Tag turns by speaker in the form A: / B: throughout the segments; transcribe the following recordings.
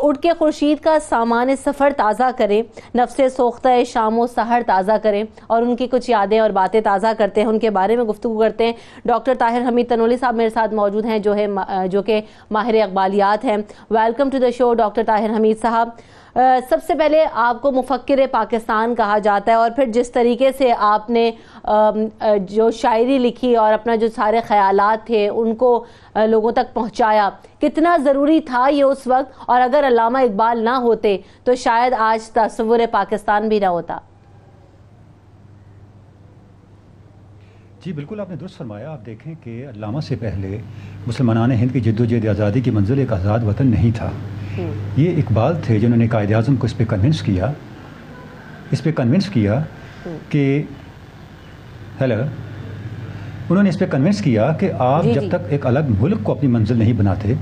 A: اٹھ کے خورشید کا سامان سفر تازہ کریں، نفس سوختہ شام و سحر تازہ کریں اور ان کی کچھ یادیں اور باتیں تازہ کرتے ہیں، ان کے بارے میں گفتگو کرتے ہیں۔ ڈاکٹر طاہر حمید تنولی صاحب میرے ساتھ موجود ہیں جو کہ ماہر اقبالیات ہیں۔ Welcome to the show doctor Tahir Hameed صاحب۔ سب سے پہلے آپ کو مفکر پاکستان کہا جاتا ہے، اور پھر جس طریقے سے آپ نے جو شاعری لکھی اور اپنا جو سارے خیالات تھے ان کو لوگوں تک پہنچایا، کتنا ضروری تھا یہ اس وقت، اور اگر علامہ اقبال نہ ہوتے تو شاید آج تصور پاکستان بھی نہ ہوتا؟
B: جی بالکل، آپ نے درست فرمایا۔ آپ دیکھیں کہ علامہ سے پہلے مسلمانان ہند کی جدوجہد آزادی کی منزل ایک آزاد وطن نہیں تھا۔ یہ اقبال تھے جنہوں نے قائد اعظم کو اس پہ کنونس کیا کہ انہوں نے اس پہ کنونس کیا کہ آپ جب تک ایک الگ ملک کو اپنی منزل نہیں بناتے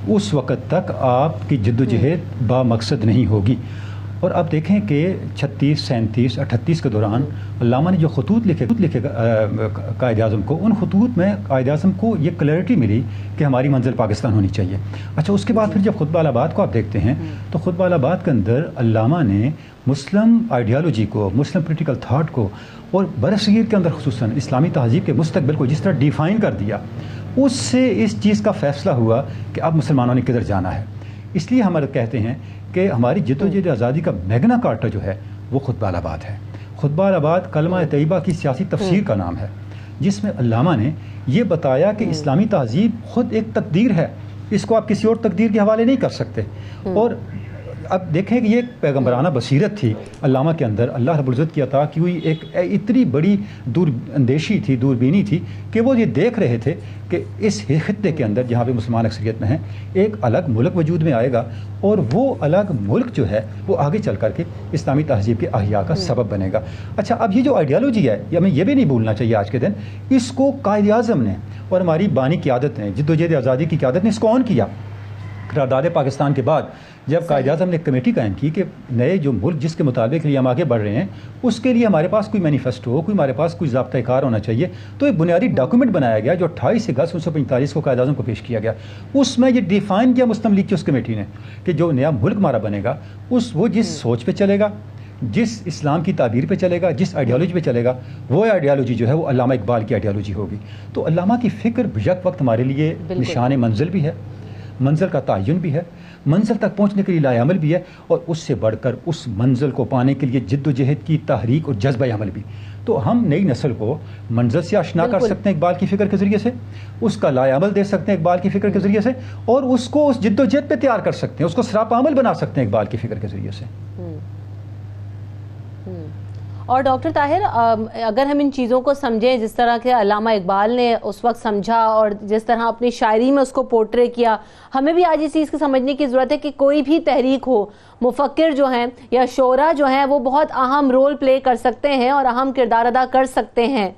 B: اس وقت تک آپ کی جدوجہد با مقصد نہیں ہوگی۔ اور آپ دیکھیں کہ 36، 37، 38 کے دوران علامہ نے جو خطوط لکھے قائد اعظم کو، ان خطوط میں قائد اعظم کو یہ کلیئرٹی ملی کہ ہماری منزل پاکستان ہونی چاہیے۔ اچھا، اس کے بعد پھر جب خطبہ الہباد کو آپ دیکھتے ہیں تو خطبہ الہباد کے اندر علامہ نے مسلم آئیڈیالوجی کو، مسلم پولیٹیکل تھاٹ کو اور برصغیر کے اندر خصوصاً اسلامی تہذیب کے مستقبل کو جس طرح ڈیفائن کر دیا، اس سے اس چیز کا فیصلہ ہوا کہ اب مسلمانوں نے کدھر جانا ہے۔ اس لیے ہم کہتے ہیں کہ ہماری جدوجہد آزادی کا میگنا کارٹا جو ہے وہ خطبہ الہباد ہے۔ خطبہ الہباد کلمہ طیبہ کی سیاسی تفسیر کا نام ہے، جس میں علامہ نے یہ بتایا کہ اسلامی تہذیب خود ایک تقدیر ہے، اس کو آپ کسی اور تقدیر کے حوالے نہیں کر سکتے۔ اور اب دیکھیں کہ یہ ایک پیغمبرانہ بصیرت تھی علامہ کے اندر، اللہ رب العزت کی عطا کی ہوئی ایک اتنی بڑی دور اندیشی تھی، دوربینی تھی کہ وہ یہ دیکھ رہے تھے کہ اس خطے کے اندر جہاں پہ مسلمان اکثریت میں ہیں ایک الگ ملک وجود میں آئے گا، اور وہ الگ ملک جو ہے وہ آگے چل کر کے اسلامی تہذیب کے احیاء کا سبب بنے گا۔ اچھا، اب یہ جو آئیڈیالوجی ہے یہ ہمیں یہ بھی نہیں بھولنا چاہیے آج کے دن، اس کو قائد اعظم نے اور ہماری بانی قیادت نے، جدوجہد آزادی کی قیادت نے اس کو آن کیا۔ قرارداد پاکستان کے بعد جب قائد اعظم نے کمیٹی قائم کی کہ نئے جو ملک جس کے مطالبے کے لیے ہم آگے بڑھ رہے ہیں اس کے لیے ہمارے پاس کوئی مینیفیسٹو ہو، ہمارے پاس کوئی ضابطۂ کار ہونا چاہیے، تو ایک بنیادی ڈاکومنٹ بنایا گیا جو 28 اگست 1945 کو قائد اعظم کو پیش کیا گیا۔ اس میں یہ ڈیفائن کیا مسلم لیگ کی اس کمیٹی نے کہ جو نیا ملک ہمارا بنے گا وہ جس سوچ پہ چلے گا، جس اسلام کی تعبیر پہ چلے گا، جس آئیڈیالوجی پہ چلے گا، وہ آئیڈیالوجی جو ہے وہ علامہ اقبال کی آئیڈیالوجی ہوگی۔ تو علامہ کی فکر یک وقت ہمارے لیے نشان منزل بھی ہے، منزل کا تعین بھی ہے، منزل تک پہنچنے کے لیے لائے عمل بھی ہے، اور اس سے بڑھ کر اس منزل کو پانے کے لیے جد و جہد کی تحریک اور جذبہ عمل بھی۔ تو ہم نئی نسل کو منزل سے آشنا کر سکتے ہیں اقبال کی فکر کے ذریعے سے، اس کا لائے عمل دے سکتے ہیں اقبال کی فکر کے ذریعے سے، اور اس کو اس جد و جہد پہ تیار کر سکتے ہیں، اس کو سراپا عمل بنا سکتے ہیں اقبال کی فکر کے ذریعے سے۔
A: اور ڈاکٹر طاہر، اگر ہم ان چیزوں کو سمجھیں جس طرح کہ علامہ اقبال نے اس وقت سمجھا اور جس طرح اپنی شاعری میں اس کو پورٹرے کیا، ہمیں بھی آج اس چیز کو سمجھنے کی ضرورت ہے کہ کوئی بھی تحریک ہو، مفکر جو ہیں یا شعراء جو ہیں وہ بہت اہم رول پلے کر سکتے ہیں اور اہم کردار ادا کر سکتے ہیں۔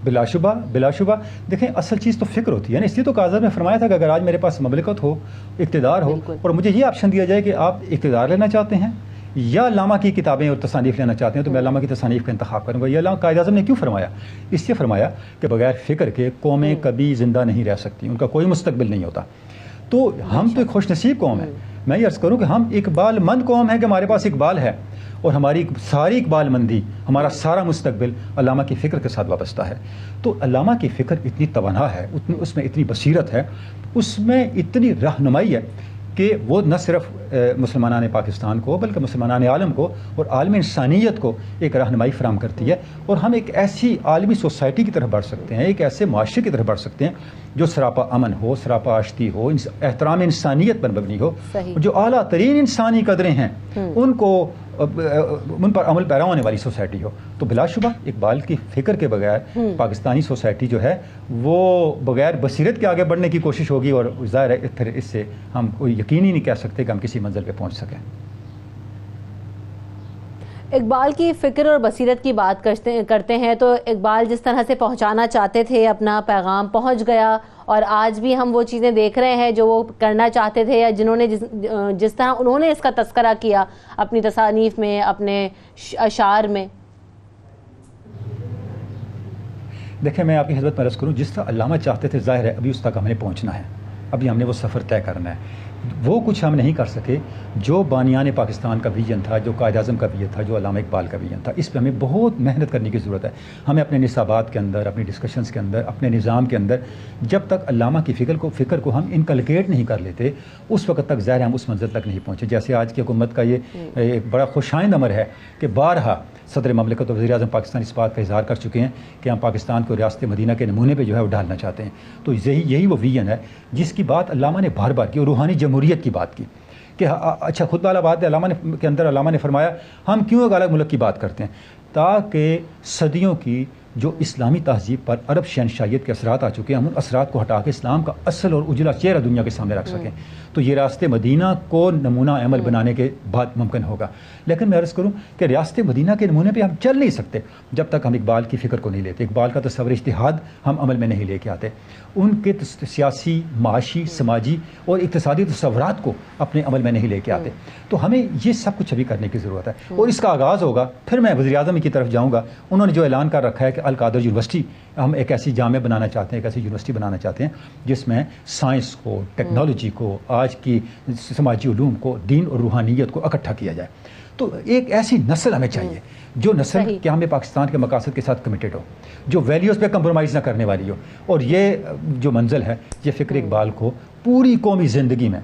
B: بلا شبہ دیکھیں، اصل چیز تو فکر ہوتی ہے نا، اس لیے تو قائد اعظم نے فرمایا تھا کہ اگر آج میرے پاس مملکت ہو، اقتدار ہو، اور مجھے یہ آپشن دیا جائے کہ آپ اقتدار لینا چاہتے ہیں یا علامہ کی کتابیں اور تصانیف لینا چاہتے ہیں، تو میں علامہ کی تصانیف کا انتخاب کروں گا۔ یہ علامہ قائد اعظم نے کیوں فرمایا؟ اس لیے فرمایا کہ بغیر فکر کے قومیں کبھی زندہ نہیں رہ سکتی، ان کا کوئی مستقبل نہیں ہوتا۔ تو ہم تو ایک خوش نصیب قوم ہے، میں یہ عرض کروں کہ ہم اقبال مند قوم ہے کہ ہمارے پاس اقبال ہے، اور ہماری ساری اقبال مندی، ہمارا سارا مستقبل علامہ کی فکر کے ساتھ وابستہ ہے۔ تو علامہ کی فکر اتنی توانا ہے، اس میں اتنی بصیرت ہے، اس میں اتنی رہنمائی ہے کہ وہ نہ صرف مسلمانان پاکستان کو بلکہ مسلمانان عالم کو اور عالم انسانیت کو ایک رہنمائی فراہم کرتی ہے، اور ہم ایک ایسی عالمی سوسائٹی کی طرف بڑھ سکتے ہیں، ایک ایسے معاشرے کی طرف بڑھ سکتے ہیں جو سراپا امن ہو، سراپا آشتی ہو، احترام انسانیت پر مبنی ہو، جو اعلیٰ ترین انسانی قدریں ہیں ان پر عمل پیرا ہونے والی سوسائٹی ہو۔ تو بلا شبہ اقبال کی فکر کے بغیر پاکستانی سوسائٹی جو ہے وہ بغیر بصیرت کے آگے بڑھنے کی کوشش ہوگی، اور ظاہر ہے پھر اس سے ہم کوئی یقین ہی نہیں کہہ سکتے کہ ہم کسی منزل پہ پہنچ سکیں۔
A: اقبال کی فکر اور بصیرت کی بات کرتے ہیں تو اقبال جس طرح سے پہنچانا چاہتے تھے اپنا پیغام پہنچ گیا، اور آج بھی ہم وہ چیزیں دیکھ رہے ہیں جو وہ کرنا چاہتے تھے، یا جنہوں نے جس طرح انہوں نے اس کا تذکرہ کیا اپنی تصانیف میں، اپنے اشعار میں۔
B: دیکھیں، میں آپ کی خدمت میں عرض کروں، جس طرح علامہ چاہتے تھے ظاہر ہے ابھی اس تک ہمیں پہنچنا ہے، ابھی ہم نے وہ سفر طے کرنا ہے. وہ کچھ ہم نہیں کر سکے جو بانیان پاکستان کا ویژن تھا, جو قائد اعظم کا ویژن تھا, جو علامہ اقبال کا ویژن تھا. اس پہ ہمیں بہت محنت کرنے کی ضرورت ہے. ہمیں اپنے نصابات کے اندر, اپنی ڈسکشنز کے اندر, اپنے نظام کے اندر جب تک علامہ کی فکر کو ہم انکلکیٹ نہیں کر لیتے, اس وقت تک ظاہر ہم اس منزل تک نہیں پہنچے. جیسے آج کی حکومت کا یہ ایک بڑا خوشائند امر ہے کہ بارہا صدر مملکت اور وزیر اعظم پاکستان اس بات کا اظہار کر چکے ہیں کہ ہم پاکستان کو ریاست مدینہ کے نمونے پہ جو ہے وہ ڈالنا چاہتے ہیں. تو یہی وہ ویژن ہے جس کی بات علامہ نے بار بار کی, اور روحانی جمہوریت کی بات کی کہ اچھا خود والا بات ہے علامہ نے فرمایا ہم کیوں ایک الگ ملک کی بات کرتے ہیں, تاکہ صدیوں کی جو اسلامی تہذیب پر عرب شہنشاہیت کے اثرات آ چکے ہیں, ہم ان اثرات کو ہٹا کے اسلام کا اصل اور اجلا چہرہ دنیا کے سامنے رکھ سکیں. تو یہ ریاست مدینہ کو نمونہ عمل بنانے کے بعد ممکن ہوگا. لیکن میں عرض کروں کہ ریاست مدینہ کے نمونے پہ ہم چل نہیں سکتے جب تک ہم اقبال کی فکر کو نہیں لیتے. اقبال کا تصور اجتہاد ہم عمل میں نہیں لے کے آتے, ان کے سیاسی, معاشی, سماجی اور اقتصادی تصورات کو اپنے عمل میں نہیں لے کے آتے. تو ہمیں یہ سب کچھ ابھی کرنے کی ضرورت ہے, اور اس کا آغاز ہوگا. پھر میں وزیر اعظم کی طرف جاؤں گا. انہوں نے جو اعلان کر رکھا ہے کہ القادر یونیورسٹی, ہم ایک ایسی جامعہ بنانا چاہتے ہیں, ایک ایسی یونیورسٹی بنانا چاہتے ہیں جس میں سائنس کو, ٹیکنالوجی کو, آج کی سماجی علوم کو, دین اور روحانیت کو اکٹھا کیا جائے. تو ایک ایسی نسل ہمیں چاہیے جو نسل کہ ہمیں پاکستان کے مقاصد کے ساتھ کمیٹڈ ہو, جو ویلیوز پہ کمپرومائز نہ کرنے والی ہو. اور یہ جو منزل ہے یہ فکر اقبال کو پوری قومی زندگی میں,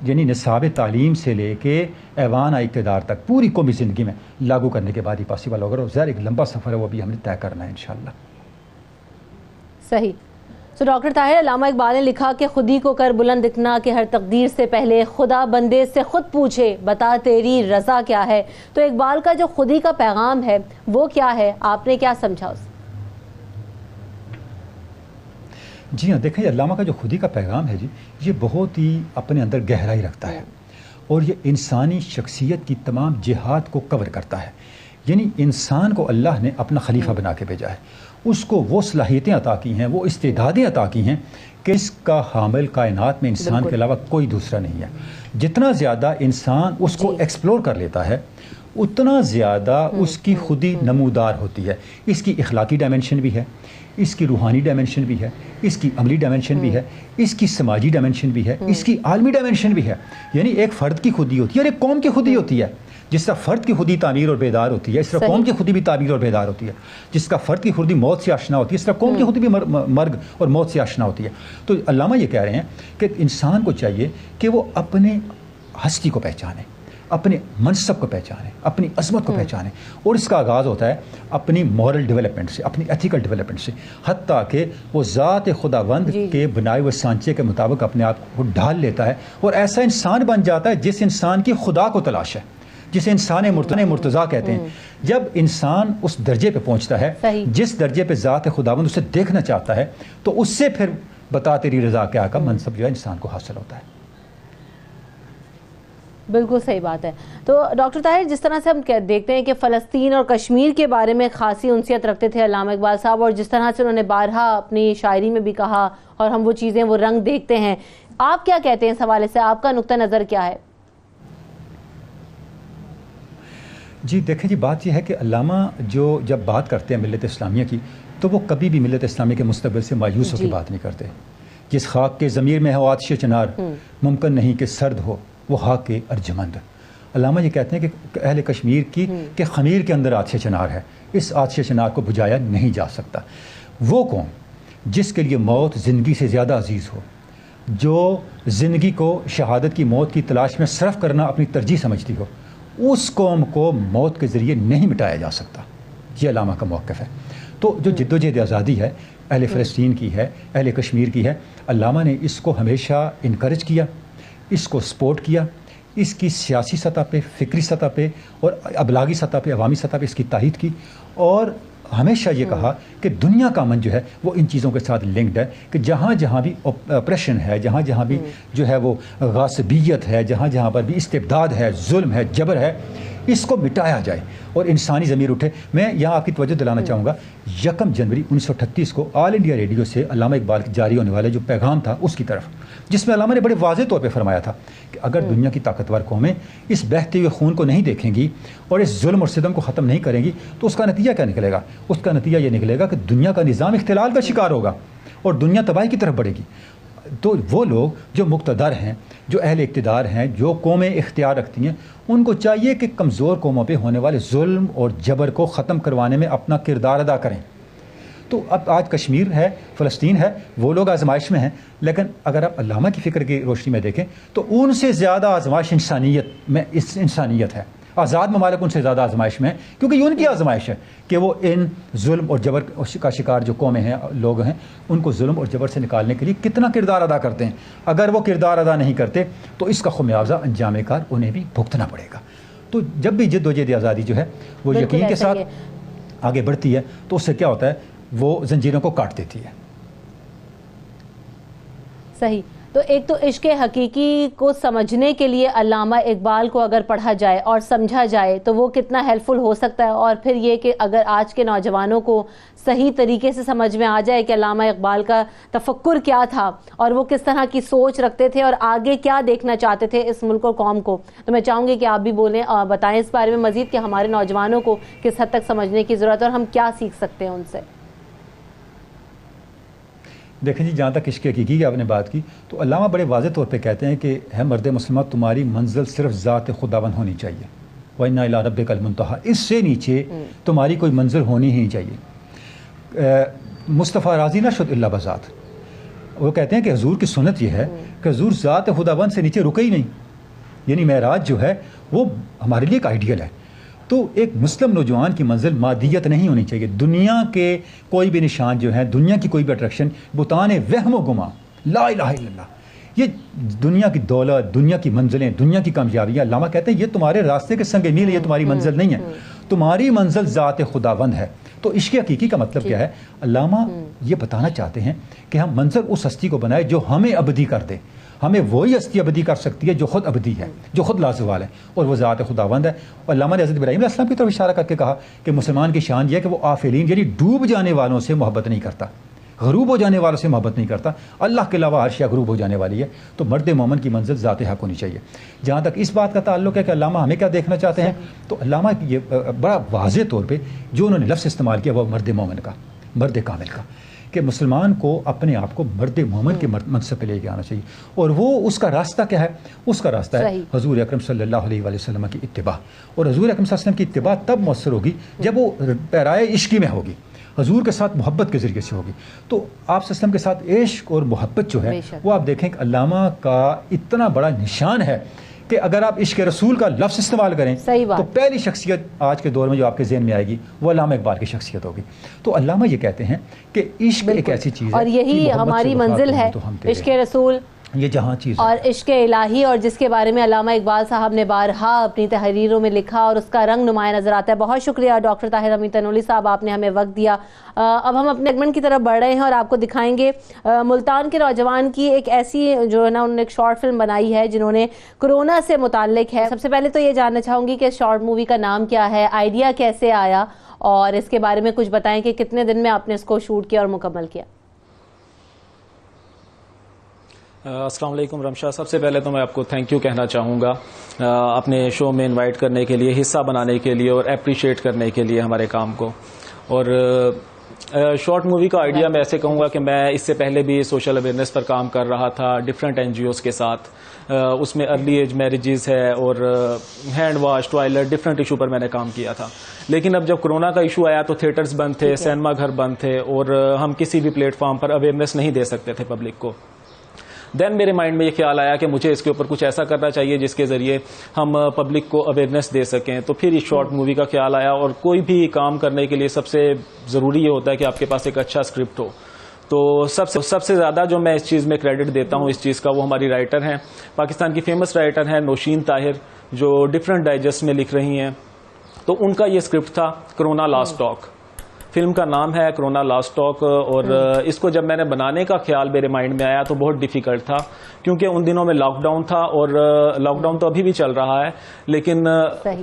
B: یعنی نصاب تعلیم سے لے کے ایوان اقتدار تک پوری قومی زندگی میں لاگو کرنے کے بعد ہی پاسبل ہوگا. اور ظاہر ایک لمبا سفر ہے, وہ بھی ہم نے طے کرنا ہے انشاءاللہ.
A: صحیح. تو ڈاکٹر طاہر, علامہ اقبال نے لکھا کہ خودی کو کر بلند دکھنا کہ ہر تقدیر سے پہلے خدا بندے سے خود پوچھے بتا تیری رضا کیا ہے. تو اقبال کا جو خودی کا پیغام ہے وہ کیا ہے, آپ نے کیا سمجھا اس؟
B: جی ہاں, دیکھیں علامہ کا جو خودی کا پیغام ہے جی, یہ بہت ہی اپنے اندر گہرائی رکھتا ہے, اور یہ انسانی شخصیت کی تمام جہات کو کور کرتا ہے. یعنی انسان کو اللہ نے اپنا خلیفہ بنا کے بھیجا ہے, اس کو وہ صلاحیتیں عطا کی ہیں, وہ استعدادیں عطا کی ہیں کہ اس کا حامل کائنات میں انسان کے علاوہ کوئی دوسرا نہیں ہے. جتنا زیادہ انسان اس کو ایکسپلور کر لیتا ہے اتنا زیادہ اس کی خودی نمودار ہوتی ہے. اس کی اخلاقی ڈائمنشن بھی ہے, اس کی روحانی ڈائمنشن بھی ہے, اس کی عملی ڈائمنشن بھی ہے, اس کی سماجی ڈائمنشن بھی ہے, اس کی عالمی ڈائمنشن بھی ہے. یعنی ایک فرد کی خودی ہوتی ہے اور ایک قوم کی خودی ہوتی ہے. جس طرح فرد کی خودی تعمیر اور بیدار ہوتی ہے, اس طرح قوم کی خودی بھی تعمیر اور بیدار ہوتی ہے. جس کا فرد کی خودی موت سے آشنا ہوتی ہے, اس طرح قوم کی خودی بھی مرگ اور موت سے آشنا ہوتی ہے. تو علامہ یہ کہہ رہے ہیں کہ انسان کو چاہیے کہ وہ اپنے ہستی کو پہچانے, اپنے منصب کو پہچانے, اپنی عظمت کو پہچانے. اور اس کا آغاز ہوتا ہے اپنی مورل ڈیولپمنٹ سے, اپنی ایتھیکل ڈیولپمنٹ سے, حتیٰ کہ وہ ذات خداوند کے بنائے ہوئے سانچے کے مطابق اپنے آپ کو ڈھال لیتا ہے, اور ایسا انسان بن جاتا ہے جس انسان کی خدا کو تلاش ہے, جسے انسان مرتضیٰ کہتے ہیں. جب انسان اس درجے پہ پہنچتا ہے جس درجے پہ ذات خداوند اسے دیکھنا چاہتا ہے, تو اس سے پھر بتا تیری رضا کیا کا منصب جو ہے انسان کو حاصل ہوتا ہے.
A: بالکل صحیح بات ہے. تو ڈاکٹر طاہر, جس طرح سے ہم دیکھتے ہیں کہ فلسطین اور کشمیر کے بارے میں خاصی انسیت رکھتے تھے علامہ اقبال صاحب, اور جس طرح سے انہوں نے بارہا اپنی شاعری میں بھی کہا, اور ہم وہ چیزیں, وہ رنگ دیکھتے ہیں, آپ کیا کہتے ہیں اس حوالے سے, آپ کا نقطہ نظر کیا ہے؟
B: جی دیکھیں جی, بات یہ ہے کہ علامہ جو جب بات کرتے ہیں ملت اسلامیہ کی, تو وہ کبھی بھی ملت اسلامیہ کے مستقبل سے مایوس ہو کے بات نہیں کرتے. جس خاک کے ضمیر میں ہو آتش چنار, ممکن نہیں کہ سرد ہو وہ خاک کے ارجمند. علامہ یہ کہتے ہیں کہ اہل کشمیر کی کہ خمیر کے اندر آتش چنار ہے, اس آتش چنار کو بجھایا نہیں جا سکتا. وہ قوم جس کے لیے موت زندگی سے زیادہ عزیز ہو, جو زندگی کو شہادت کی موت کی تلاش میں صرف کرنا اپنی ترجیح سمجھتی ہو, اس قوم کو موت کے ذریعے نہیں مٹایا جا سکتا. یہ علامہ کا موقف ہے. تو جو جد و جہد آزادی ہے اہل فلسطین کی ہے, اہل کشمیر کی ہے, علامہ نے اس کو ہمیشہ انکریج کیا, اس کو سپورٹ کیا, اس کی سیاسی سطح پہ, فکری سطح پہ اور ابلاغی سطح پہ, عوامی سطح پہ اس کی تائید کی, اور ہمیشہ یہ کہا کہ دنیا کا امن جو ہے وہ ان چیزوں کے ساتھ لنکڈ ہے, کہ جہاں جہاں بھی اپریشن ہے, جہاں جہاں بھی جو ہے وہ غاصبیت ہے, جہاں جہاں پر بھی استبداد ہے, ظلم ہے, جبر ہے, اس کو مٹایا جائے اور انسانی ضمیر اٹھے. میں یہاں آپ کی توجہ دلانا چاہوں گا, 1 جنوری 1938 کو آل انڈیا ریڈیو سے علامہ اقبال کی جاری ہونے والا جو پیغام تھا اس کی طرف, جس میں علامہ نے بڑے واضح طور پہ فرمایا تھا کہ اگر دنیا کی طاقتور قومیں اس بہتے ہوئے خون کو نہیں دیکھیں گی اور اس ظلم اور ستم کو ختم نہیں کریں گی, تو اس کا نتیجہ کیا نکلے گا؟ اس کا نتیجہ یہ نکلے گا کہ دنیا کا نظام اختلال کا شکار ہوگا اور دنیا تباہی کی طرف بڑھے گی. تو وہ لوگ جو مقتدر ہیں، جو اہل اقتدار ہیں، جو قومیں اختیار رکھتی ہیں، ان کو چاہیے کہ کمزور قوموں پہ ہونے والے ظلم اور جبر کو ختم کروانے میں اپنا کردار ادا کریں. تو اب آج کشمیر ہے، فلسطین ہے، وہ لوگ آزمائش میں ہیں، لیکن اگر آپ علامہ کی فکر کی روشنی میں دیکھیں تو ان سے زیادہ آزمائش انسانیت ہے. آزاد ممالک ان سے زیادہ آزمائش میں ہیں، کیونکہ یہ ان کی آزمائش ہے کہ وہ ان ظلم اور جبر کا شکار جو قومیں ہیں، لوگ ہیں، ان کو ظلم اور جبر سے نکالنے کے لیے کتنا کردار ادا کرتے ہیں. اگر وہ کردار ادا نہیں کرتے تو اس کا خمیازہ انجام کار انہیں بھی بھگتنا پڑے گا. تو جب بھی جد و جہد آزادی جو ہے وہ یقین کے ساتھ آگے بڑھتی ہے تو اس سے کیا ہوتا ہے، وہ زنجیروں کو کاٹ دیتی ہے.
A: صحیح. تو ایک تو عشق حقیقی کو سمجھنے کے لیے علامہ اقبال کو اگر پڑھا جائے اور سمجھا جائے تو وہ کتنا ہیلپ فل ہو سکتا ہے، اور پھر یہ کہ اگر آج کے نوجوانوں کو صحیح طریقے سے سمجھ میں آ جائے کہ علامہ اقبال کا تفکر کیا تھا اور وہ کس طرح کی سوچ رکھتے تھے اور آگے کیا دیکھنا چاہتے تھے اس ملک اور قوم کو، تو میں چاہوں گی کہ آپ بھی بولیں، بتائیں اس بارے میں مزید کہ ہمارے نوجوانوں کو کس حد تک سمجھنے کی ضرورت ہے اور ہم کیا سیکھ سکتے ہیں ان سے.
B: دیکھیں جی، جہاں تک عشق حقیقی کی آپ نے بات کی تو علامہ بڑے واضح طور پہ کہتے ہیں کہ ہے مرد مسلمہ، تمہاری منزل صرف ذات خداوند ہونی چاہیے، وَإِنَّا إِلَىٰ رَبِّكَ الْمُنتَهَىٰ، اس سے نیچے تمہاری کوئی منزل ہونی ہی نہیں چاہیے. مصطفیٰ راضی نہ شد الا بذات، وہ کہتے ہیں کہ حضور کی سنت یہ ہے کہ حضور ذات خداوند سے نیچے رکے ہی نہیں، یعنی معراج جو ہے وہ ہمارے لیے ایک آئیڈیل ہے. تو ایک مسلم نوجوان کی منزل مادیت نہیں ہونی چاہیے. دنیا کے کوئی بھی نشان جو ہے، دنیا کی کوئی بھی اٹریکشن، بتان وہم و گما، لا الہ الا اللہ، یہ دنیا کی دولت، دنیا کی منزلیں، دنیا کی کامیابیاں، علامہ کہتے ہیں یہ تمہارے راستے کے سنگ میل، یہ تمہاری منزل نہیں ہے. تمہاری منزل ذات خداوند ہے. تو عشق حقیقی کا مطلب کیا ہے؟ علامہ یہ بتانا چاہتے ہیں کہ ہم منزل اس ہستی کو بنائے جو ہمیں ابدی کر دے. ہمیں وہی ہستی ابدی کر سکتی ہے جو خود ابدی ہے، جو خود لازوال ہے، اور وہ ذات خداوند ہے. علامہ نے حضرت ابراہیم علیہ السلام کی طرف اشارہ کر کے کہا کہ مسلمان کی شان یہ ہے کہ وہ آفلین یعنی ڈوب جانے والوں سے محبت نہیں کرتا، غروب ہو جانے والوں سے محبت نہیں کرتا. اللہ کے علاوہ ہر شے غروب ہو جانے والی ہے. تو مرد مومن کی منزل ذات حق ہونی چاہیے. جہاں تک اس بات کا تعلق ہے کہ علامہ ہمیں کیا دیکھنا چاہتے ہیں، تو علامہ یہ بڑا واضح طور پہ جو انہوں نے لفظ استعمال کیا وہ مرد مومن کا، مرد کامل کا، کہ مسلمان کو اپنے آپ کو مرد مومن کے منصب پہ لے کے آنا چاہیے. اور وہ اس کا راستہ کیا ہے؟ اس کا راستہ ہے حضور اکرم صلی اللہ علیہ وآلہ وسلم کی اتباع. اور حضور اکرم صلی اللہ علیہ وسلم کی اتباع تب مؤثر ہوگی جب وہ پیرائے عشقی میں ہوگی، حضور کے ساتھ محبت کے ذریعے سے ہوگی. تو آپ صلی اللہ علیہ وسلم کے ساتھ عشق اور محبت جو ہے وہ آپ دیکھیں کہ علامہ کا اتنا بڑا نشان ہے کہ اگر آپ عشق رسول کا لفظ استعمال کریں تو پہلی شخصیت آج کے دور میں جو آپ کے ذہن میں آئے گی وہ علامہ اقبال کی شخصیت ہوگی. تو علامہ یہ کہتے ہیں کہ عشق ایک ایسی چیز ہے
A: اور یہی ہماری منزل ہے، عشق رسول
B: یہ جہاں چیز
A: اور عشق الہی، اور جس کے بارے میں علامہ اقبال صاحب نے بارہا اپنی تحریروں میں لکھا اور اس کا رنگ نمایاں نظر آتا ہے. بہت شکریہ ڈاکٹر طاہر حمید تنولی صاحب، آپ نے ہمیں وقت دیا. اب ہم اپنے ایگمنٹ کی طرف بڑھ رہے ہیں اور آپ کو دکھائیں گے ملتان کے نوجوان کی ایک ایسی جو ہے نا انہوں نے ایک شارٹ فلم بنائی ہے جنہوں نے کرونا سے متعلق ہے. سب سے پہلے تو یہ جاننا چاہوں گی کہ شارٹ مووی کا نام کیا ہے، آئیڈیا کیسے آیا، اور اس کے بارے میں کچھ بتائیں کہ کتنے دن میں آپ نے اس کو شوٹ کیا اور مکمل کیا.
C: السلام علیکم رمشا. سب سے پہلے تو میں آپ کو تھینک یو کہنا چاہوں گا اپنے شو میں انوائٹ کرنے کے لیے، حصہ بنانے کے لیے اور اپریشیٹ کرنے کے لیے ہمارے کام کو. اور شارٹ مووی کا آئیڈیا میں ایسے کہوں گا کہ میں اس سے پہلے بھی سوشل اویئرنیس پر کام کر رہا تھا ڈفرینٹ NGOs کے ساتھ. اس میں ارلی ایج میریجز ہے اور hand wash, toilet, different issue پر میں نے کام کیا تھا. لیکن اب جب کرونا کا ایشو آیا تو تھیٹرز بند تھے، سینما گھر بند تھے اور ہم کسی بھی پلیٹ فارم پر اویئرنیس نہیں دے سکتے تھے پبلک کو. دین میرے مائنڈ میں یہ خیال آیا کہ مجھے اس کے اوپر کچھ ایسا کرنا چاہیے جس کے ذریعے ہم پبلک کو اویئرنیس دے سکیں. تو پھر اس شارٹ مووی کا خیال آیا. اور کوئی بھی کام کرنے کے لیے سب سے ضروری یہ ہوتا ہے کہ آپ کے پاس ایک اچھا اسکرپٹ ہو. تو سب سے زیادہ جو میں اس چیز میں کریڈٹ دیتا ہوں اس چیز کا وہ ہماری رائٹر ہیں، پاکستان کی فیمس رائٹر ہیں نوشین طاہر، جو ڈفرینٹ ڈائجسٹ میں لکھ رہی ہیں. تو ان کا یہ اسکرپٹ تھا کرونا لاسٹ ٹاک. فلم کا نام ہے کرونا لاسٹ ٹاک. اور اس کو جب میں نے بنانے کا خیال میرے مائنڈ میں آیا تو بہت ڈیفیکلٹ تھا کیونکہ ان دنوں میں لاک ڈاؤن تھا اور لاک ڈاؤن تو ابھی بھی چل رہا ہے لیکن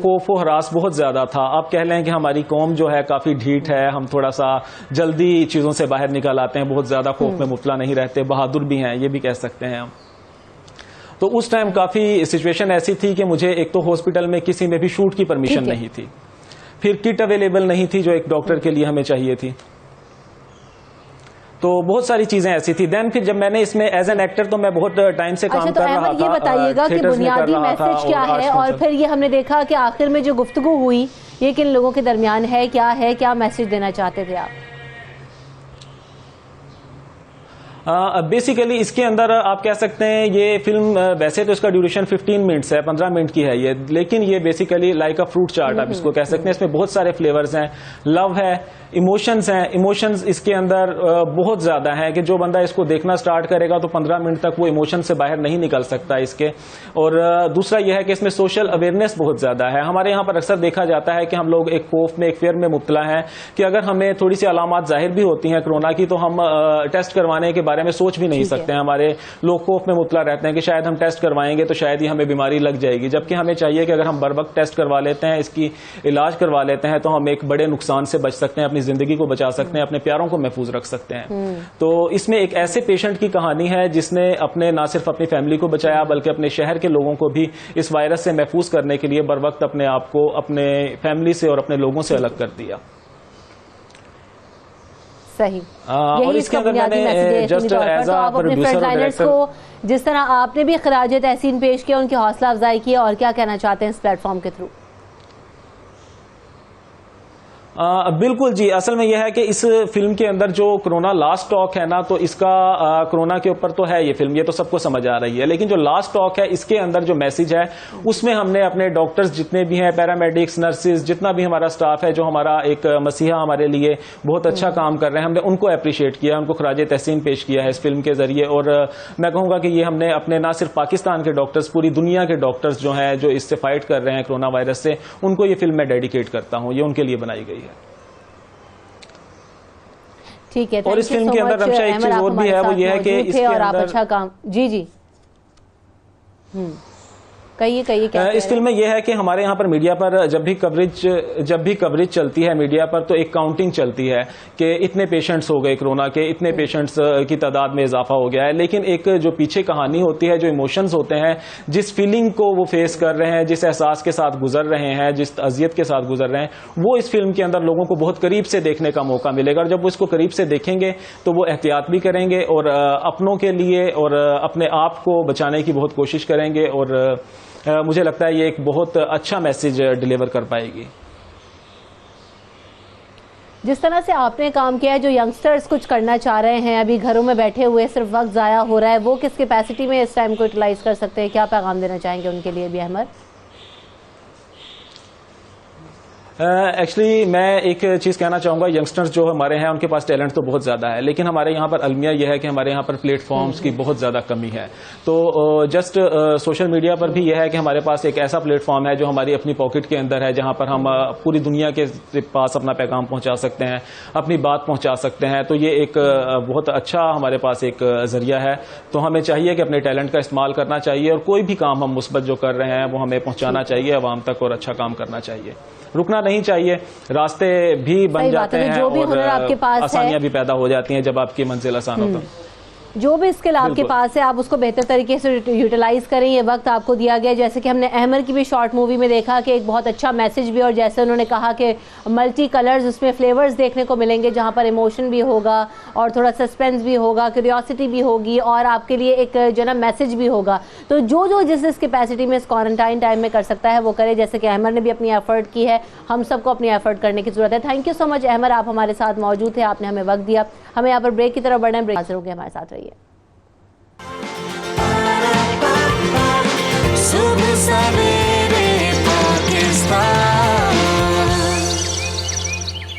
C: خوف و ہراس بہت زیادہ تھا. آپ کہہ لیں کہ ہماری قوم جو ہے کافی ڈھیٹ ہے، ہم تھوڑا سا جلدی چیزوں سے باہر نکل آتے ہیں، بہت زیادہ خوف میں مبتلا نہیں رہتے، بہادر بھی ہیں، یہ بھی کہہ سکتے ہیں ہم. تو اس ٹائم کافی سچویشن ایسی تھی کہ مجھے ایک تو ہاسپٹل میں کسی میں بھی شوٹ کی پرمیشن نہیں تھی، پھر کٹ اویلیبل نہیں تھی جو ایک ڈاکٹر کے لیے ہمیں چاہیے تھی. تو بہت ساری چیزیں ایسی تھی. دین پھر جب میں نے اس میں ایز این ایکٹر تو میں بہت ٹائم سے کام کر رہا تھا.
A: یہ بتائیے گا کہ بنیادی میسج کیا ہے, اور پھر یہ ہم نے دیکھا کہ آخر میں جو گفتگو ہوئی یہ کن لوگوں کے درمیان ہے, کیا میسج دینا چاہتے تھے آپ؟
C: بیسیکلی اس کے اندر آپ کہہ سکتے ہیں یہ فلم ویسے تو اس کا ڈیوریشن 15 منٹس ہے, 15 منٹ کی ہے یہ, لیکن یہ basically like a fruit chart آپ اس کو کہہ سکتے ہیں. اس میں بہت سارے فلیورز ہیں, لو ہے, ایموشنز ہیں. ایموشنز اس کے اندر بہت زیادہ ہیں کہ جو بندہ اس کو دیکھنا سٹارٹ کرے گا تو 15 منٹ تک وہ ایموشن سے باہر نہیں نکل سکتا اس کے. اور دوسرا یہ ہے کہ اس میں سوشل اویئرنیس بہت زیادہ ہے. ہمارے یہاں پر اکثر دیکھا جاتا ہے کہ ہم لوگ ایک خوف میں, ایک فیئر میں مبتلا ہیں کہ اگر ہمیں تھوڑی سی علامات ظاہر بھی ہوتی ہیں کرونا کی تو ہم ٹیسٹ کروانے کے بارے میں سوچ بھی نہیں سکتے ہیں. ہمارے لوگ خوف میں مبتلا رہتے ہیں کہ شاید ہم ٹیسٹ کروائیں گے تو شاید ہی ہمیں بیماری لگ جائے گی, جبکہ ہمیں چاہیے کہ اگر ہم بر وقت ٹیسٹ کروا لیتے ہیں, اس کی علاج کروا لیتے ہیں تو ہم ایک بڑے نقصان سے بچ سکتے ہیں, اپنی زندگی کو بچا سکتے ہیں, اپنے پیاروں کو محفوظ رکھ سکتے ہیں. تو اس میں ایک ایسے پیشنٹ کی کہانی ہے جس نے اپنے نہ صرف اپنی فیملی کو بچایا بلکہ اپنے شہر کے لوگوں کو بھی اس وائرس سے محفوظ کرنے کے لیے بر وقت اپنے آپ کو اپنے فیملی سے اور اپنے لوگوں سے الگ کر دیا.
A: صحیح.
C: اور اس کے اندر میں نے جسٹ ایز اے پروڈیوسر اور ڈائریکٹر
A: کو جس طرح آپ نے بھی خراج تحسین پیش کیا, ان کی حوصلہ افزائی کی, اور کیا کہنا چاہتے ہیں اس پلیٹ فارم کے تھرو؟
C: بالکل جی, اصل میں یہ ہے کہ اس فلم کے اندر جو کرونا لاسٹ ٹاک ہے نا, تو اس کا کرونا کے اوپر تو ہے یہ فلم, یہ تو سب کو سمجھ آ رہی ہے, لیکن جو لاسٹ ٹاک ہے اس کے اندر جو میسج ہے اس میں ہم نے اپنے ڈاکٹرز جتنے بھی ہیں, پیرامیڈکس, نرسز, جتنا بھی ہمارا سٹاف ہے جو ہمارا ایک مسیحا ہمارے لیے بہت اچھا کام کر رہے ہیں, ہم نے ان کو اپریشیٹ کیا, ان کو خراج تحسین پیش کیا ہے اس فلم کے ذریعے. اور میں کہوں گا کہ یہ ہم نے اپنے نہ صرف پاکستان کے ڈاکٹرز, پوری دنیا کے ڈاکٹرز جو ہیں جو اس سے فائٹ کر رہے ہیں کرونا وائرس سے, ان کو یہ فلم میں ڈیڈیکیٹ کرتا ہوں, یہ ان کے لیے بنائی گئی ہے.
A: ٹھیک ہے.
C: اور اس فلم کے اندر رمشا ایک چیز اور بھی ہے, وہ یہ ہے کہ اس کے اندر
A: اچھا کام. جی
C: اس فلم میں یہ ہے کہ ہمارے یہاں پر میڈیا پر جب بھی کوریج چلتی ہے میڈیا پر تو ایک کاؤنٹنگ چلتی ہے کہ اتنے پیشنٹس ہو گئے کرونا کے, اتنے پیشنٹس کی تعداد میں اضافہ ہو گیا ہے, لیکن ایک جو پیچھے کہانی ہوتی ہے, جو ایموشنز ہوتے ہیں, جس فیلنگ کو وہ فیس کر رہے ہیں, جس احساس کے ساتھ گزر رہے ہیں, جس اذیت کے ساتھ گزر رہے ہیں, وہ اس فلم کے اندر لوگوں کو بہت قریب سے دیکھنے کا موقع ملے گا. اور جب وہ اس کو قریب سے دیکھیں گے تو وہ احتیاط بھی کریں گے اور اپنوں کے لیے اور اپنے آپ کو بچانے کی بہت کوشش کریں گے, اور مجھے لگتا ہے یہ ایک بہت اچھا میسج ڈیلیور کر پائے گی.
A: جس طرح سے آپ نے کام کیا ہے, جو ینگسٹرز کچھ کرنا چاہ رہے ہیں, ابھی گھروں میں بیٹھے ہوئے صرف وقت ضائع ہو رہا ہے, وہ کس کیپیسٹی میں اس ٹائم کو یوٹیلائز کر سکتے ہیں, کیا پیغام دینا چاہیں گے ان کے لیے بھی احمد؟
C: ایکچولی میں ایک چیز کہنا چاہوں گا, ینگسٹرز جو ہمارے ہیں ان کے پاس ٹیلنٹ تو بہت زیادہ ہے, لیکن ہمارے یہاں پر المیہ یہ ہے کہ ہمارے یہاں پر پلیٹ فارمز کی بہت زیادہ کمی ہے. تو جسٹ سوشل میڈیا پر بھی یہ ہے کہ ہمارے پاس ایک ایسا پلیٹ فارم ہے جو ہماری اپنی پاکٹ کے اندر ہے, جہاں پر ہم پوری دنیا کے پاس اپنا پیغام پہنچا سکتے ہیں, اپنی بات پہنچا سکتے ہیں. تو یہ ایک بہت اچھا ہمارے پاس ایک ذریعہ ہے. تو ہمیں چاہیے کہ اپنے ٹیلنٹ کا استعمال کرنا چاہیے, اور کوئی بھی کام ہم مثبت جو کر رہے ہیں وہ ہمیں پہنچانا چاہیے عوام تک, اور اچھا کام کرنا چاہیے, رکنا نہیں چاہیے. راستے بھی بن جاتے ہیں اور آسانیاں بھی پیدا ہو جاتی ہیں جب آپ کی منزل آسان ہوتا ہے.
A: جو بھی اسکل آپ کے پاس ہے آپ اس کو بہتر طریقے سے یوٹیلائز کریں. یہ وقت آپ کو دیا گیا, جیسے کہ ہم نے احمد کی بھی شارٹ مووی میں دیکھا کہ ایک بہت اچھا میسج بھی, اور جیسے انہوں نے کہا کہ ملٹی کلرز اس میں فلیورز دیکھنے کو ملیں گے, جہاں پر ایموشن بھی ہوگا اور تھوڑا سسپینس بھی ہوگا, کیوریوسٹی بھی ہوگی, اور آپ کے لیے ایک جو نا میسج بھی ہوگا. تو جو جس کیپیسٹی میں اس کوارنٹائن ٹائم میں کر سکتا ہے وہ کرے, جیسے کہ احمد نے بھی اپنی ایفرٹ کی ہے, ہم سب کو اپنی ایفرٹ کرنے کی ضرورت ہے. تھینک یو سو مچ احمد, آپ ہمارے ساتھ موجود تھے, آپ نے ہمیں وقت دیا. ہمیں یہاں پر بریک کی طرف بڑھنا ہے, بریک حاضر ہو گئے, ہمارے ساتھ رہیے.